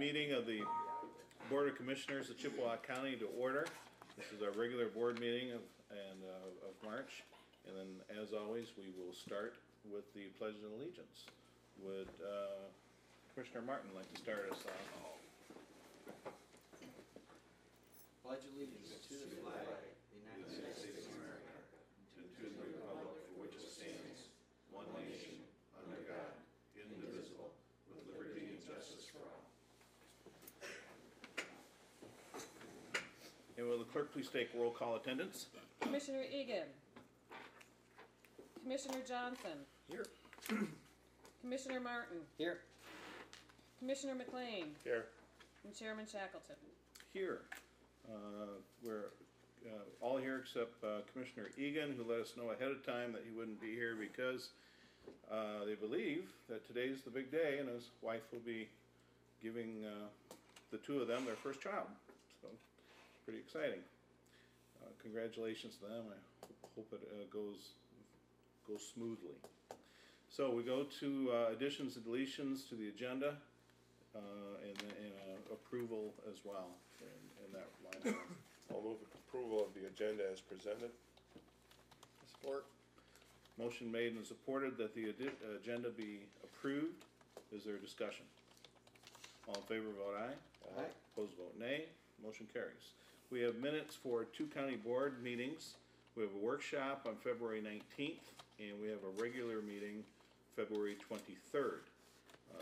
meeting of the Board of Commissioners of Chippewa County to order. This is our regular board meeting of March. And then, as always, we will start with the Pledge of Allegiance. Would Commissioner Martin like to start us off? Pledge allegiance to the flag of the United States of America, and to the republic for which it stands, one nation, under God, indivisible, with liberty and justice for all. And will the clerk please take roll call attendance? Commissioner Egan. Commissioner Johnson. Here. Commissioner Martin. Here. Commissioner McLean. Here. And Chairman Shackleton. Here. We're all here except Commissioner Egan, who let us know ahead of time that he wouldn't be here because they believe that today's the big day and his wife will be giving the two of them their first child. So, pretty exciting. Congratulations to them. I hope it goes smoothly. So we go to additions and deletions to the agenda and approval as well in that line item. I'll move approval of the agenda as presented. Support. Motion made and supported that the agenda be approved. Is there a discussion? All in favor vote aye. Aye. Opposed vote nay. Motion carries. We have minutes for 2 county board meetings. We have a workshop on February 19th and we have a regular meeting February 23rd.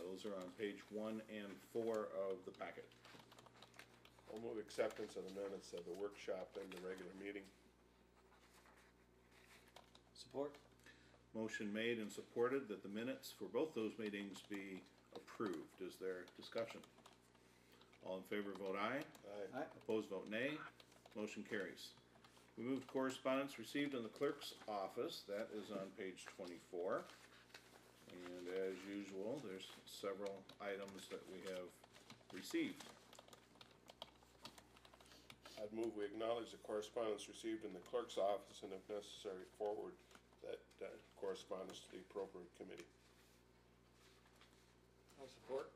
Those are on page 1 and 4 of the packet. I'll move acceptance of the minutes of the workshop and the regular meeting. Support. Motion made and supported that the minutes for both those meetings be approved. Is there discussion? All in favor vote aye. Aye. Aye. Opposed vote nay. Motion carries. We move to correspondence received in the clerk's office. That is on page 24. And as usual, there's several items that we have received. I'd move we acknowledge the correspondence received in the clerk's office and if necessary forward that correspondence to the appropriate committee. I'll support.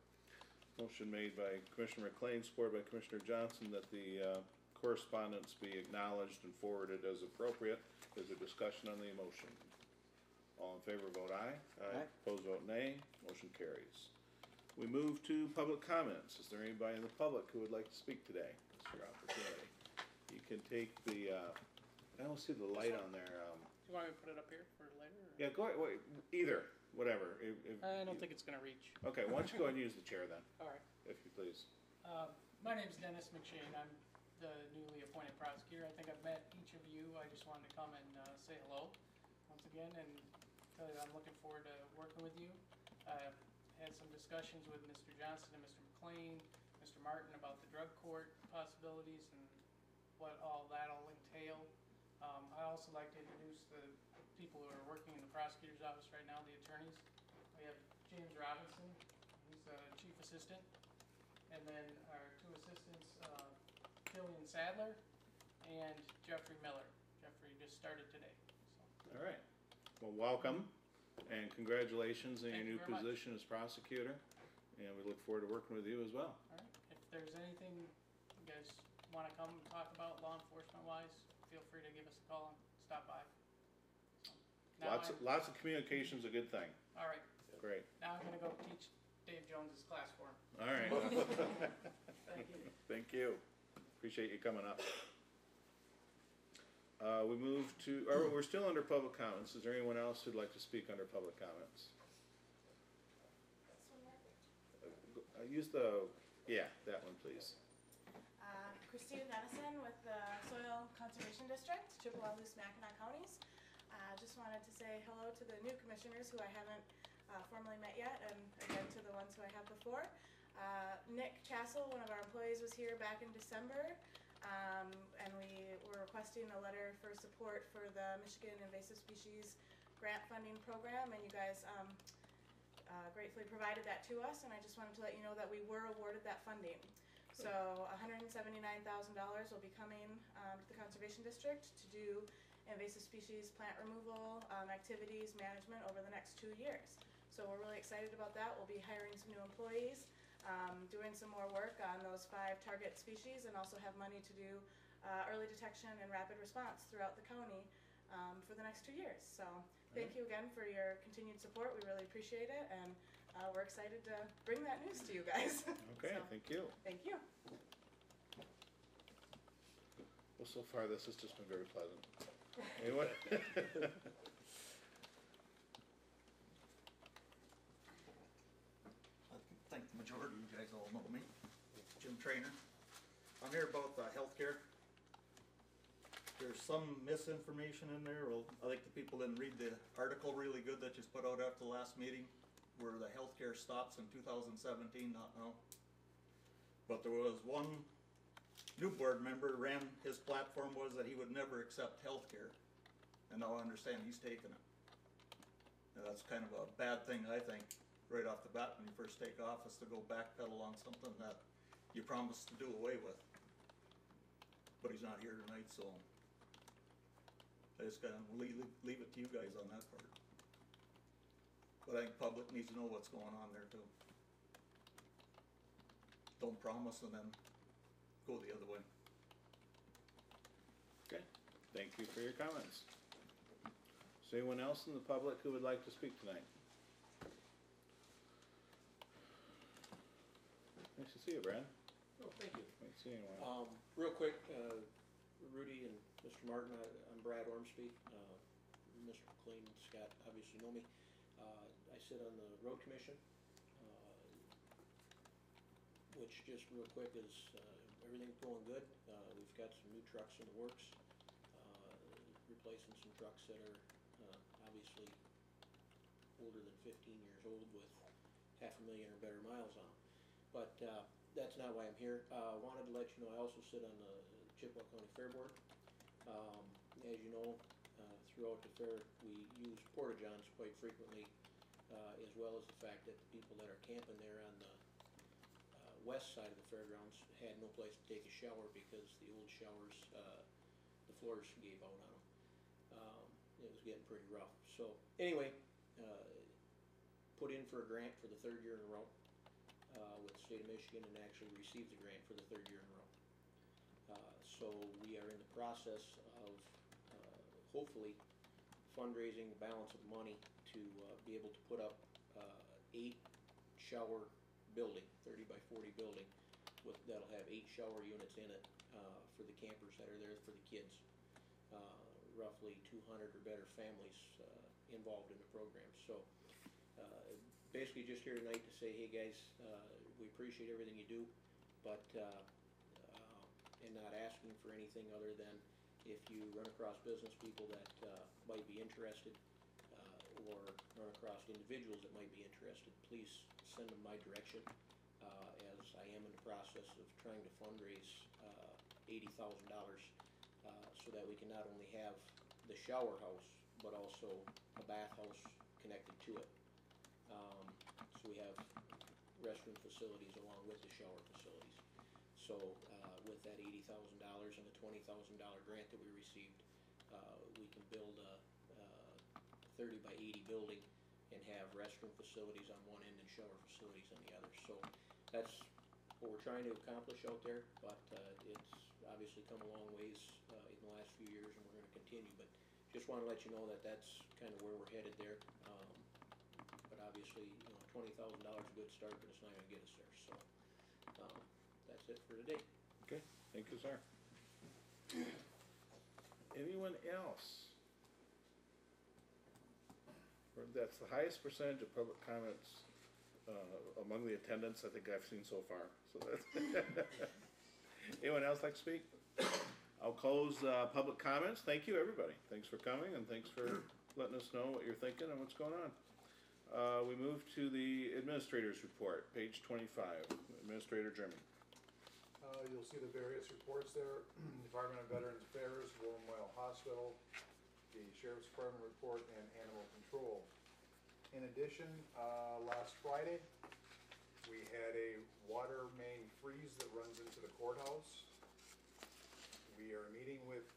Motion made by Commissioner McLean, supported by Commissioner Johnson, that the correspondence be acknowledged and forwarded as appropriate. Is there discussion on the motion? All in favor vote aye. Aye. Opposed vote nay. Motion carries. We move to public comments. Is there anybody in the public who would like to speak today? It's your opportunity. You can take the, I don't see the light on there. Do you want me to put it up here for later? Or? Yeah, go ahead. Wait, either, whatever. I don't think it's going to reach. Okay, why don't you go ahead and use the chair then, All right. if you please. My name's Dennis McShane. I'm the newly appointed prosecutor. I think I've met each of you. I just wanted to come and say hello once again and tell you I'm looking forward to working with you. Had some discussions with Mr. Johnson and Mr. McLean, Mr. Martin about the drug court possibilities and what all that'll entail. I also like to introduce the people who are working in the prosecutor's office right now, the attorneys. We have James Robinson, he's the chief assistant, and then our 2 assistants, Killian Sadler and Jeffrey Miller. Jeffrey just started today. So. All right. Well, welcome and congratulations on your Thank you new very much. position as prosecutor. And we look forward to working with you as well. All right. If there's anything you guys want to come and talk about law enforcement wise, feel free to give us a call and stop by. So, Lots of communication's a good thing. all right. Great. Now I'm going to go teach Dave Jones's class for him. All right. Thank you. Thank you. Appreciate you coming up. We move to, we're still under public comments. Is there anyone else who'd like to speak under public comments? Use the, yeah, that one please. Christina Dennison with the Soil Conservation District, Chippewa, Mackinac counties. Just wanted to say hello to the new commissioners who I haven't formally met yet, and again to the ones who I have before. Nick Castle, one of our employees, was here back in December, and we were requesting a letter for support for the Michigan Invasive Species Grant Funding Program, and you guys gratefully provided that to us, and I just wanted to let you know that we were awarded that funding. So $179,000 will be coming to the Conservation District to do invasive species plant removal activities management over the next 2 years. So we're really excited about that. We'll be hiring some new employees. doing some more work on those 5 target species and also have money to do early detection and rapid response throughout the county for the next 2 years. So thank you again for your continued support. We really appreciate it, and we're excited to bring that news to you guys. Okay, So, thank you. thank you. Well, so far, this has just been very pleasant. Anyone? I think the majority of you guys all know me, Jim Trainer. I'm here about the healthcare. There's some misinformation in there. Well, I think the people didn't read the article really good that just put out after the last meeting, where the healthcare stops in 2017, not now. But there was one new board member ran, his platform was that he would never accept healthcare. And now I understand he's taken it. And that's kind of a bad thing, I think, right off the bat when you first take office, to go backpedal on something that you promised to do away with. But he's not here tonight, so I just gotta leave it to you guys on that part. But I think public needs to know what's going on there too. Don't promise and then go the other way. Okay, thank you for your comments. Is there anyone else in the public who would like to speak tonight? Nice to see you, Brad. Oh, thank you. Nice to see you in a while. Real quick, Rudy and Mr. Martin, I'm Brad Ormsby. Mr. McLean and Scott obviously know me. I sit on the road commission, which just real quick is everything's going good. We've got some new trucks in the works, replacing some trucks that are obviously older than 15 years old with 500,000 or better miles on them. But that's not why I'm here. Wanted to let you know I also sit on the Chippewa County Fair Board. As you know, throughout the fair we use porta-johns quite frequently, as well as the fact that the people that are camping there on the west side of the fairgrounds had no place to take a shower because the old showers, the floors gave out on them. It was getting pretty rough. So anyway, put in for a grant for the 3rd year in a row with the state of Michigan, and actually received the grant for the 3rd year in a row. So we are in the process of hopefully fundraising the balance of money to be able to put up 8 shower building, 30 by 40 building, that'll have 8 shower units in it for the campers that are there for the kids. Roughly 200 or better families involved in the program. So basically just here tonight to say, hey guys, we appreciate everything you do, but and not asking for anything other than if you run across business people that might be interested, or run across individuals that might be interested, please send them my direction, as I am in the process of trying to fundraise $80,000 so that we can not only have the shower house, but also a bathhouse connected to it. So we have restroom facilities along with the shower facilities. So with that $80,000 and the $20,000 grant that we received, we can build a 30 by 80 building and have restroom facilities on one end and shower facilities on the other. So that's what we're trying to accomplish out there, but it's obviously come a long ways in the last few years, and we're going to continue. But just want to let you know that that's kind of where we're headed there. But obviously, you know, $20,000 is a good start, but it's not going to get us there. So that's it for today. Okay, thank you, sir. Anyone else? That's the highest percentage of public comments among the attendants I think I've seen so far. So that's anyone else like to speak? I'll close public comments. Thank you, everybody. Thanks for coming, and thanks for letting us know what you're thinking and what's going on. We move to the administrator's report, page 25. Administrator German. You'll see the various reports there. Department of Veterans Affairs, War Memorial Hospital, the Sheriff's Department report, and Animal Control. In addition, last Friday, we had a water main freeze that runs into the courthouse. We are meeting with,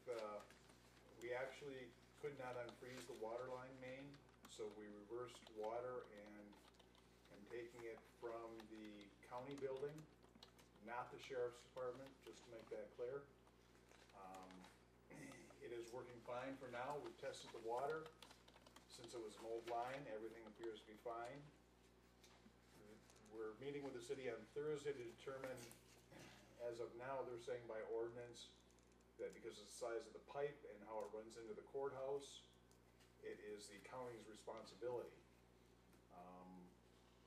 we actually could not unfreeze the water line main, so we reversed water and taking it from the county building, not the sheriff's department, just to make that clear. It is working fine for now. We've tested the water. Since it was an old line, everything appears to be fine. We're meeting with the city on Thursday to determine, as of now, they're saying by ordinance, that because of the size of the pipe and how it runs into the courthouse, it is the county's responsibility.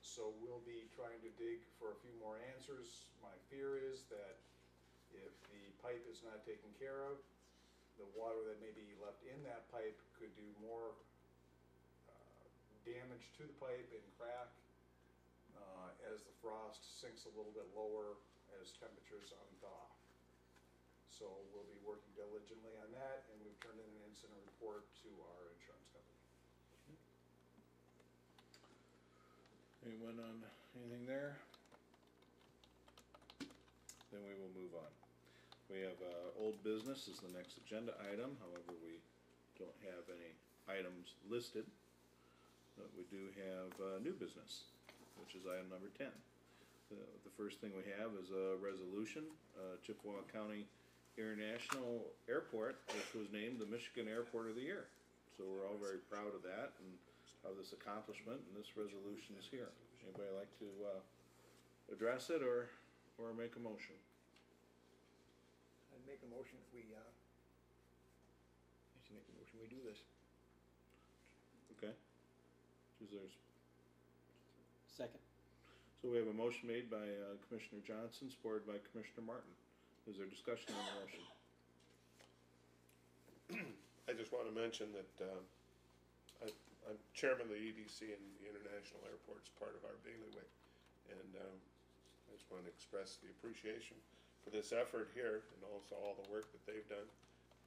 So we'll be trying to dig for a few more answers. My fear is that if the pipe is not taken care of, the water that may be left in that pipe could do more damage to the pipe and crack as the frost sinks a little bit lower as temperatures unthaw. So we'll be working diligently on that, and we've turned in an incident report to our insurance company. Anyone on anything there? Then we will move on. We have old business is the next agenda item, however, we don't have any items listed. But we do have new business, which is item number 10. The first thing we have is a resolution, Chippewa County International Airport, which was named the Michigan Airport of the Year. So we're all very proud of that and of this accomplishment, and this resolution is here. Anybody like to address it or make a motion? I'd make a motion if we do this. Okay. Is there's Second. So we have a motion made by Commissioner Johnson, supported by Commissioner Martin. Is there discussion on the motion? I just want to mention that I'm chairman of the EDC, and the International Airport's part of our bailiwick. And I just want to express the appreciation for this effort here and also all the work that they've done.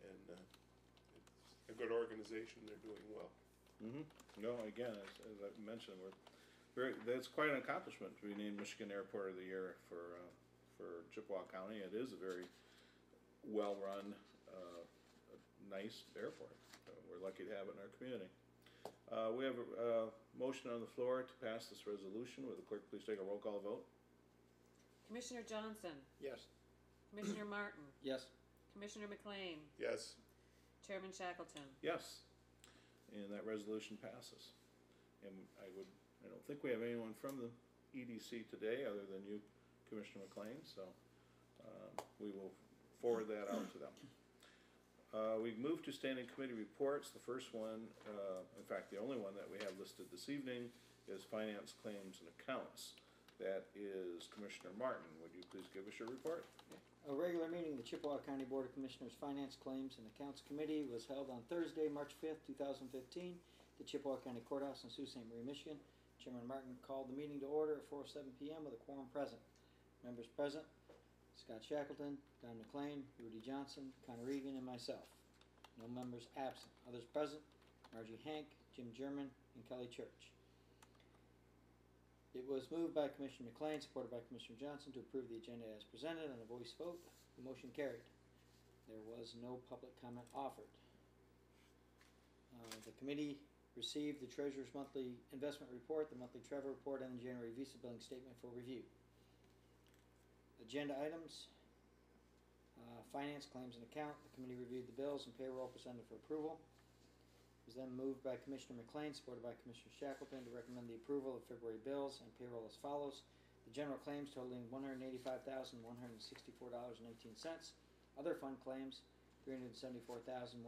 And it's a good organization. They're doing well. Mm-hmm. No, again, as I mentioned, that's quite an accomplishment to be named Michigan Airport of the Year for Chippewa County. It is a very well-run, nice airport. We're lucky to have it in our community. We have a motion on the floor to pass this resolution. Will the clerk please take a roll call vote? Commissioner Johnson, Yes. Commissioner Martin, Yes. Commissioner McLean, Yes. Chairman Shackleton. Yes. And that resolution passes. And I don't think we have anyone from the EDC today other than you, Commissioner McLean, so we will forward that out to them. We move to standing committee reports. The first one, in fact, the only one that we have listed this evening is finance, claims, and accounts. That is Commissioner Martin. Would you please give us your report? A regular meeting of the Chippewa County Board of Commissioners Finance, Claims, and Accounts Committee was held on Thursday, March 5th, 2015, at the Chippewa County Courthouse in Sault Ste. Marie, Michigan. Chairman Martin called the meeting to order at 4:07 p.m. with a quorum present. Members present: Scott Shackleton, Don McLean, Rudy Johnson, Connor Egan, and myself. No members absent. Others present: Margie Hank, Jim German, and Kelly Church. It was moved by Commissioner McLean, supported by Commissioner Johnson, to approve the agenda as presented on a voice vote. The motion carried. There was no public comment offered. The committee received the Treasurer's monthly investment report, the monthly travel report, and the January Visa billing statement for review. Agenda items: finance, claims, and account. The committee reviewed the bills and payroll presented for approval. It was then moved by Commissioner McLean, supported by Commissioner Shackleton, to recommend the approval of February bills and payroll as follows: the general claims totaling $185,164.18. Other fund claims, $374,118.25.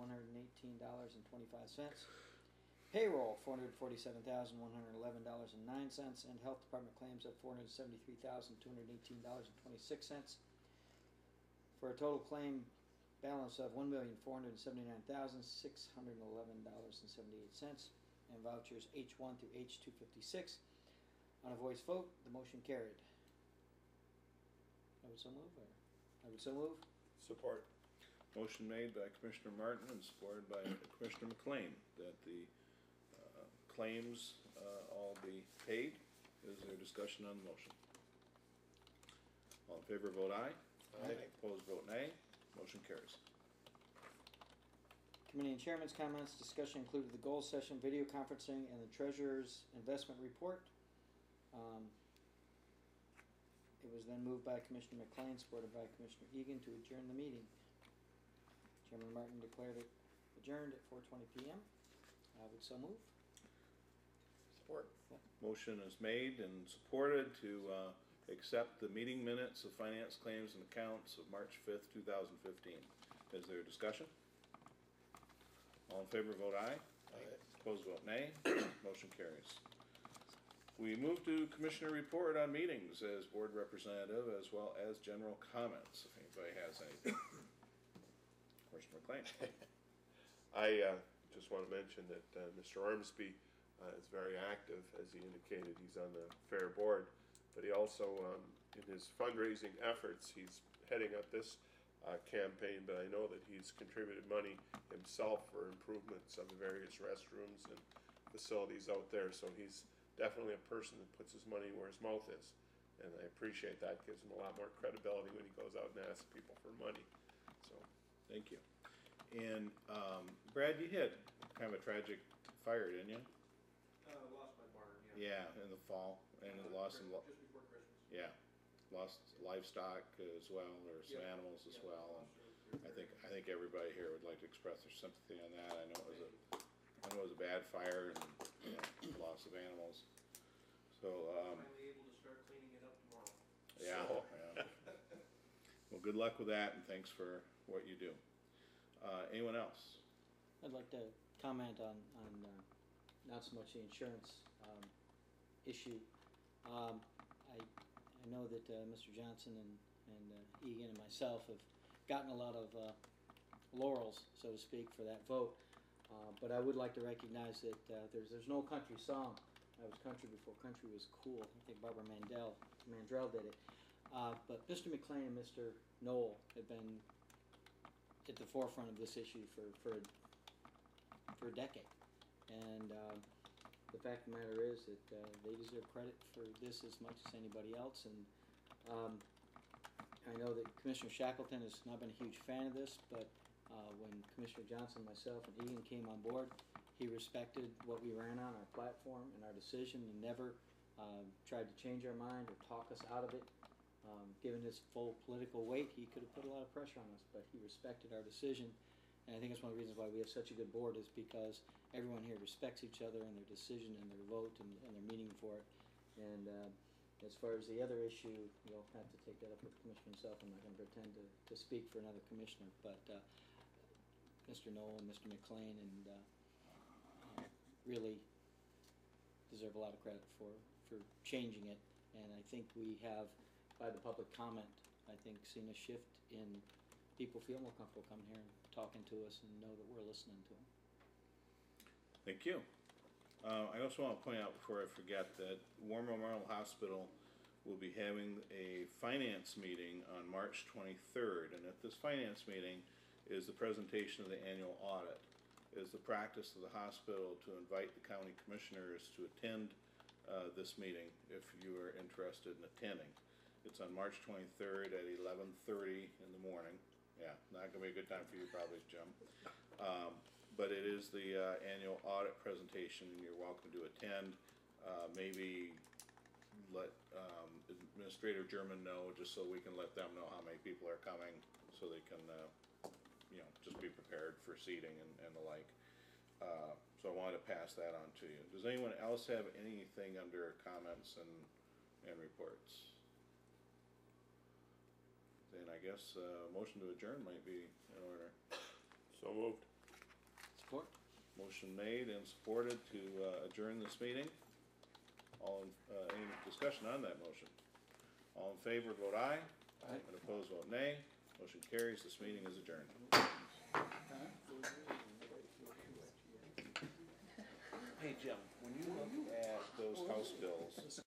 Payroll, $447,111.09, and health department claims of $473,218.26, for a total claim balance of $1,479,611.78, and vouchers H1 through H256. On a voice vote, the motion carried. I would so move. Support. Motion made by Commissioner Martin and supported by Commissioner McLean that the claims all be paid. Is there discussion on the motion? All in favor vote aye. Aye. Opposed vote nay. Motion carries. Committee and Chairman's comments. Discussion included the goal session, video conferencing, and the Treasurer's investment report. It was then moved by Commissioner McLean, supported by Commissioner Egan, to adjourn the meeting. Chairman Martin declared it adjourned at 4:20 p.m. I would so move. Support. Motion is made and supported to accept the meeting minutes of finance claims and accounts of March 5th, 2015. Is there a discussion? All in favor, vote aye. Aye. Opposed, vote nay. Motion carries. We move to commissioner report on meetings as board representative, as well as general comments, if anybody has anything. Commissioner McLean. I just want to mention that Mr. Ormsby is very active, as he indicated. He's on the fair board, but he also, in his fundraising efforts, he's heading up this campaign, but I know that he's contributed money himself for improvements of the various restrooms and facilities out there, so he's definitely a person that puts his money where his mouth is, and I appreciate that. Gives him a lot more credibility when he goes out and asks people for money, so. Thank you. And Brad, you had kind of a tragic fire, didn't you? Lost my barn, Yeah, in the fall, and it lost some, Just before Christmas. yeah, lost livestock as well, or some Yeah. animals as Yeah, well. lost And I think everybody here would like to express their sympathy on that. I know it was a bad fire and, you know, loss of animals. So, Finally able to start cleaning it up tomorrow. yeah, So- yeah. Well, good luck with that, and thanks for what you do. Anyone else? I'd like to comment on not so much the insurance issue. I know that Mr. Johnson and Egan and myself have gotten a lot of laurels, so to speak, for that vote. But I would like to recognize that there's no country song. That was country before country was cool. I think Barbara Mandrell did it. But Mr. McLean and Mr. Knoll have been at the forefront of this issue for a decade. And the fact of the matter is that they deserve credit for this as much as anybody else. And I know that Commissioner Shackleton has not been a huge fan of this, but when Commissioner Johnson, myself, and Egan came on board, he respected what we ran on, our platform and our decision, and never tried to change our mind or talk us out of it. Given his full political weight, he could have put a lot of pressure on us, but he respected our decision. And I think it's one of the reasons why we have such a good board, is because everyone here respects each other and their decision and their vote and their meeting for it. And as far as the other issue, you'll have to take that up with the commissioner himself. I'm not going to pretend to speak for another commissioner, but Mr. Knoll and Mr. McLean really deserve a lot of credit for changing it. And I think we have, by the public comment, I think seen a shift in people feel more comfortable coming here and talking to us and know that we're listening to them. Thank you. I also want to point out before I forget that War Memorial Hospital will be having a finance meeting on March 23rd, and at this finance meeting is the presentation of the annual audit. It is the practice of the hospital to invite the county commissioners to attend this meeting if you are interested in attending. It's on March 23rd at 11:30 in the morning. Yeah, not gonna be a good time for you probably, Jim. But it is the annual audit presentation, and you're welcome to attend. Maybe let Administrator German know, just so we can let them know how many people are coming, so they can, just be prepared for seating and the like. So I wanted to pass that on to you. Does anyone else have anything under comments and reports? Then I guess motion to adjourn might be in order. So moved. Support? Motion made and supported to adjourn this meeting. Any discussion on that motion? All in favor, vote aye. Aye. And opposed, vote nay. Motion carries. This meeting is adjourned. Hey, Jim, when you look at those House bills,